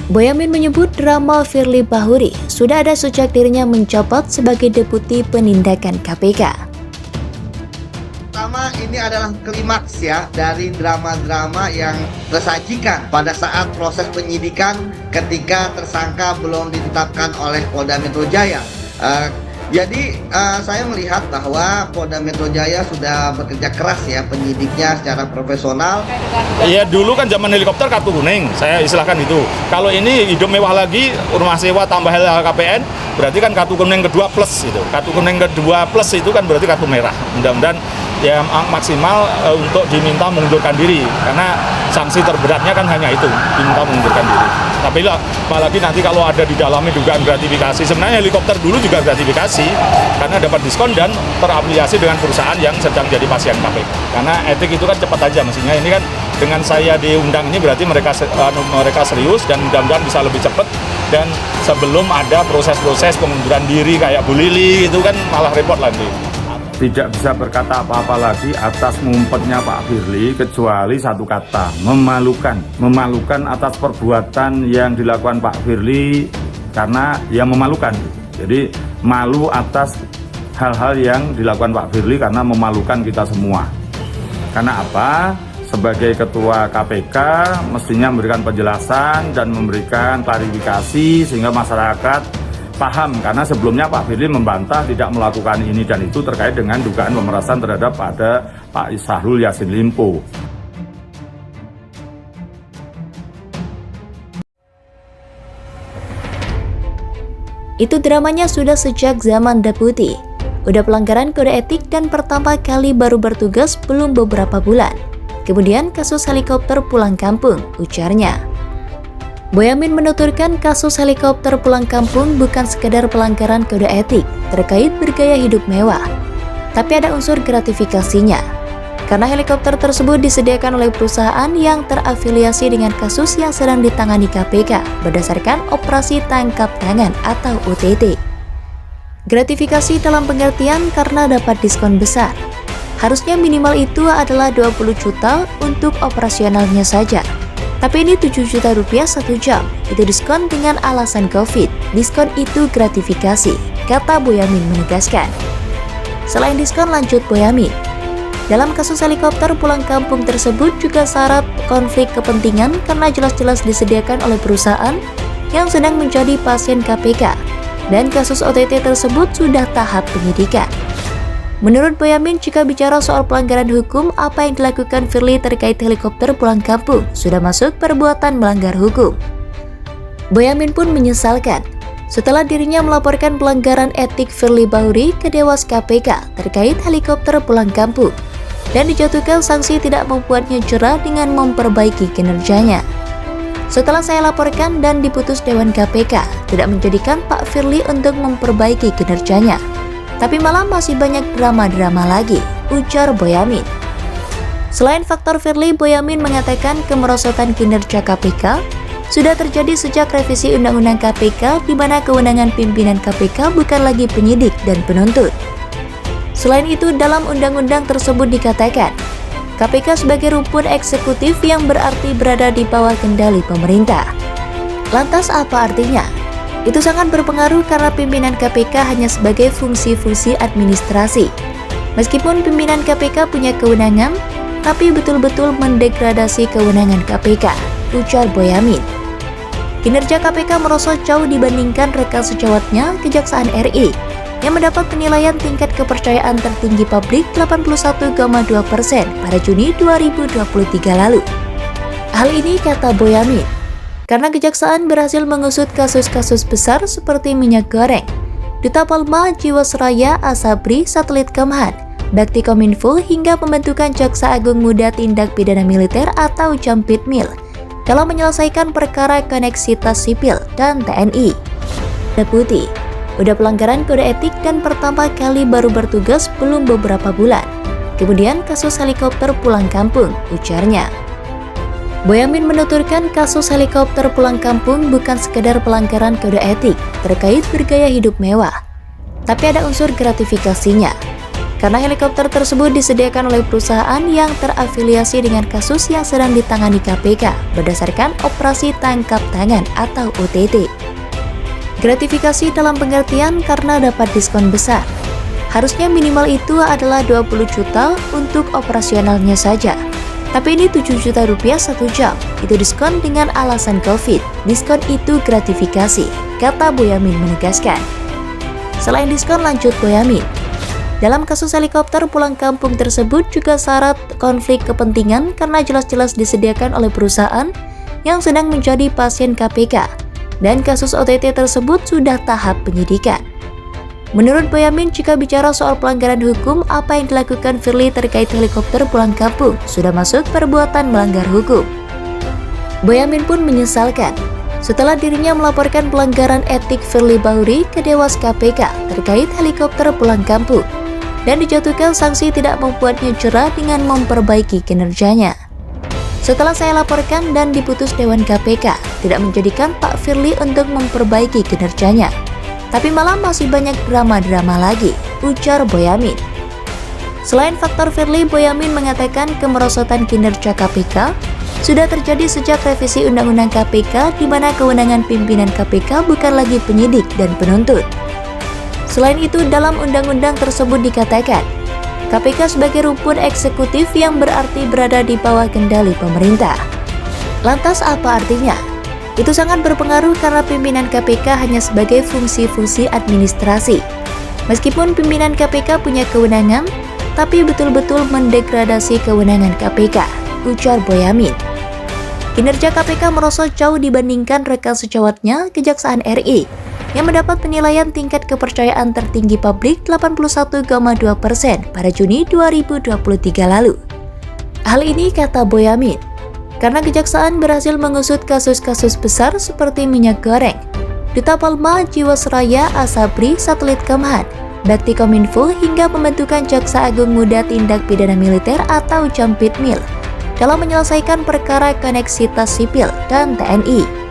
Boyamin menyebut drama Firly Bahuri sudah ada sejak dirinya menjabat sebagai Deputi Penindakan KPK. Pertama, ini adalah klimaks ya dari drama-drama yang tersajikan pada saat proses penyidikan ketika tersangka belum ditetapkan oleh Polda Metro Jaya. Jadi saya melihat bahwa Polda Metro Jaya sudah bekerja keras ya penyidiknya secara profesional. Iya, dulu kan zaman helikopter kartu kuning, saya istilahkan itu. Kalau ini hidup mewah lagi, rumah sewa tambah LHKPN, berarti kan kartu kuning kedua plus itu. Kartu kuning kedua plus itu kan berarti kartu merah. Mudah-mudahan ya maksimal untuk diminta mengundurkan diri, karena sanksi terberatnya kan hanya itu, diminta mengundurkan diri. Tapi apalagi nanti kalau ada di dalamnya dugaan gratifikasi, sebenarnya helikopter dulu juga gratifikasi karena dapat diskon dan terafiliasi dengan perusahaan yang sedang jadi pasien KPK. Karena etik itu kan cepat aja mestinya, ini kan dengan saya diundang ini berarti mereka serius dan mudah-mudahan bisa lebih cepat, dan sebelum ada proses-proses pengunduran diri kayak Bu Lili itu kan malah repot lagi. Tidak bisa berkata apa-apa lagi atas ngumpetnya Pak Firly kecuali satu kata, memalukan. Memalukan atas perbuatan yang dilakukan Pak Firly karena yang memalukan. Jadi malu atas hal-hal yang dilakukan Pak Firly karena memalukan kita semua. Karena apa? Sebagai Ketua KPK mestinya memberikan penjelasan dan memberikan klarifikasi sehingga masyarakat paham, karena sebelumnya Pak Firly membantah tidak melakukan ini dan itu terkait dengan dugaan pemerasan terhadap pada Pak Syahrul Yassin Limpo. Itu dramanya sudah sejak zaman Deputi. Udah pelanggaran kode etik dan pertama kali baru bertugas belum beberapa bulan. Kemudian kasus helikopter pulang kampung, ujarnya. Boyamin menuturkan kasus helikopter pulang kampung bukan sekedar pelanggaran kode etik terkait bergaya hidup mewah, tapi ada unsur gratifikasinya. Karena helikopter tersebut disediakan oleh perusahaan yang terafiliasi dengan kasus yang sedang ditangani KPK berdasarkan operasi tangkap tangan atau OTT. Gratifikasi dalam pengertian karena dapat diskon besar. Harusnya minimal itu adalah 20 juta untuk operasionalnya saja. Tapi ini 7 juta rupiah 1 jam, itu diskon dengan alasan COVID. Diskon itu gratifikasi, kata Boyamin menegaskan. Selain diskon, lanjut Boyamin, dalam kasus helikopter pulang kampung tersebut juga syarat konflik kepentingan karena jelas-jelas disediakan oleh perusahaan yang sedang menjadi pasien KPK, dan kasus OTT tersebut sudah tahap penyidikan. Menurut Boyamin, jika bicara soal pelanggaran hukum, apa yang dilakukan Firly terkait helikopter pulang kampung sudah masuk perbuatan melanggar hukum. Boyamin pun menyesalkan setelah dirinya melaporkan pelanggaran etik Firly Bahuri ke Dewas KPK terkait helikopter pulang kampung dan dijatuhkan sanksi tidak membuatnya jerah dengan memperbaiki kinerjanya. Setelah saya laporkan dan diputus Dewan KPK, tidak menjadikan Pak Firly untuk memperbaiki kinerjanya, tapi malah masih banyak drama-drama lagi, ujar Boyamin. Selain faktor Firly, Boyamin mengatakan kemerosotan kinerja KPK sudah terjadi sejak revisi Undang-Undang KPK di mana kewenangan pimpinan KPK bukan lagi penyidik dan penuntut. Selain itu, dalam undang-undang tersebut dikatakan, KPK sebagai rumpun eksekutif yang berarti berada di bawah kendali pemerintah. Lantas apa artinya? Itu sangat berpengaruh karena pimpinan KPK hanya sebagai fungsi-fungsi administrasi. Meskipun pimpinan KPK punya kewenangan, tapi betul-betul mendegradasi kewenangan KPK, ujar Boyamin. Kinerja KPK merosot jauh dibandingkan rekan sejawatnya Kejaksaan RI, yang mendapat penilaian tingkat kepercayaan tertinggi publik 81,2% pada Juni 2023 lalu. Hal ini kata Boyamin, karena Kejaksaan berhasil mengusut kasus-kasus besar seperti minyak goreng, Duta Palma, Jiwasraya, Asabri, Satelit Kemhan, Bakti Kominfo hingga pembentukan Jaksa Agung Muda Tindak Pidana Militer atau Jampitmil dalam menyelesaikan perkara koneksitas sipil dan TNI. Deputi, udah pelanggaran kode etik dan pertama kali baru bertugas belum beberapa bulan. Kemudian kasus helikopter pulang kampung, ujarnya. Boyamin menuturkan kasus helikopter pulang kampung bukan sekedar pelanggaran kode etik terkait bergaya hidup mewah, tapi ada unsur gratifikasinya. karena helikopter tersebut disediakan oleh perusahaan yang terafiliasi dengan kasus yang sedang ditangani KPK berdasarkan operasi tangkap tangan atau OTT. Gratifikasi dalam pengertian karena dapat diskon besar. Harusnya minimal itu adalah 20 juta untuk operasionalnya saja. Tapi ini 7 juta rupiah 1 jam. Itu diskon dengan alasan COVID. Diskon itu gratifikasi, kata Boyamin menegaskan. Selain diskon, lanjut Boyamin. Dalam kasus helikopter pulang kampung tersebut juga syarat konflik kepentingan karena jelas-jelas disediakan oleh perusahaan yang sedang menjadi pasien KPK. Dan kasus OTT tersebut sudah tahap penyidikan. Menurut Boyamin, jika bicara soal pelanggaran hukum, apa yang dilakukan Firly terkait helikopter pulang kampung sudah masuk perbuatan melanggar hukum. Boyamin pun menyesalkan setelah dirinya melaporkan pelanggaran etik Firly Bahuri ke Dewas KPK terkait helikopter pulang kampung dan dijatuhkan sanksi tidak membuatnya jerah dengan memperbaiki kinerjanya. Setelah saya laporkan dan diputus Dewan KPK, tidak menjadikan Pak Firly untuk memperbaiki kinerjanya. Tapi malah masih banyak drama-drama lagi, ujar Boyamin. Selain faktor Firly, Boyamin mengatakan kemerosotan kinerja KPK sudah terjadi sejak revisi Undang-Undang KPK di mana kewenangan pimpinan KPK bukan lagi penyidik dan penuntut. Selain itu, dalam undang-undang tersebut dikatakan, KPK sebagai rumpun eksekutif yang berarti berada di bawah kendali pemerintah. Lantas apa artinya? Itu sangat berpengaruh karena pimpinan KPK hanya sebagai fungsi-fungsi administrasi. Meskipun pimpinan KPK punya kewenangan, tapi betul-betul mendegradasi kewenangan KPK, ujar Boyamin. Kinerja KPK merosot jauh dibandingkan rekan sejawatnya Kejaksaan RI, yang mendapat penilaian tingkat kepercayaan tertinggi publik 81,2% pada Juni 2023 lalu. Hal ini kata Boyamin, karena Kejaksaan berhasil mengusut kasus-kasus besar seperti minyak goreng, Duta Palma, Jiwasraya, Asabri, Satelit Kemhan, Bakti Kominfo hingga pembentukan Jaksa Agung Muda Tindak Pidana Militer atau Jampitmil dalam menyelesaikan perkara koneksitas sipil dan TNI.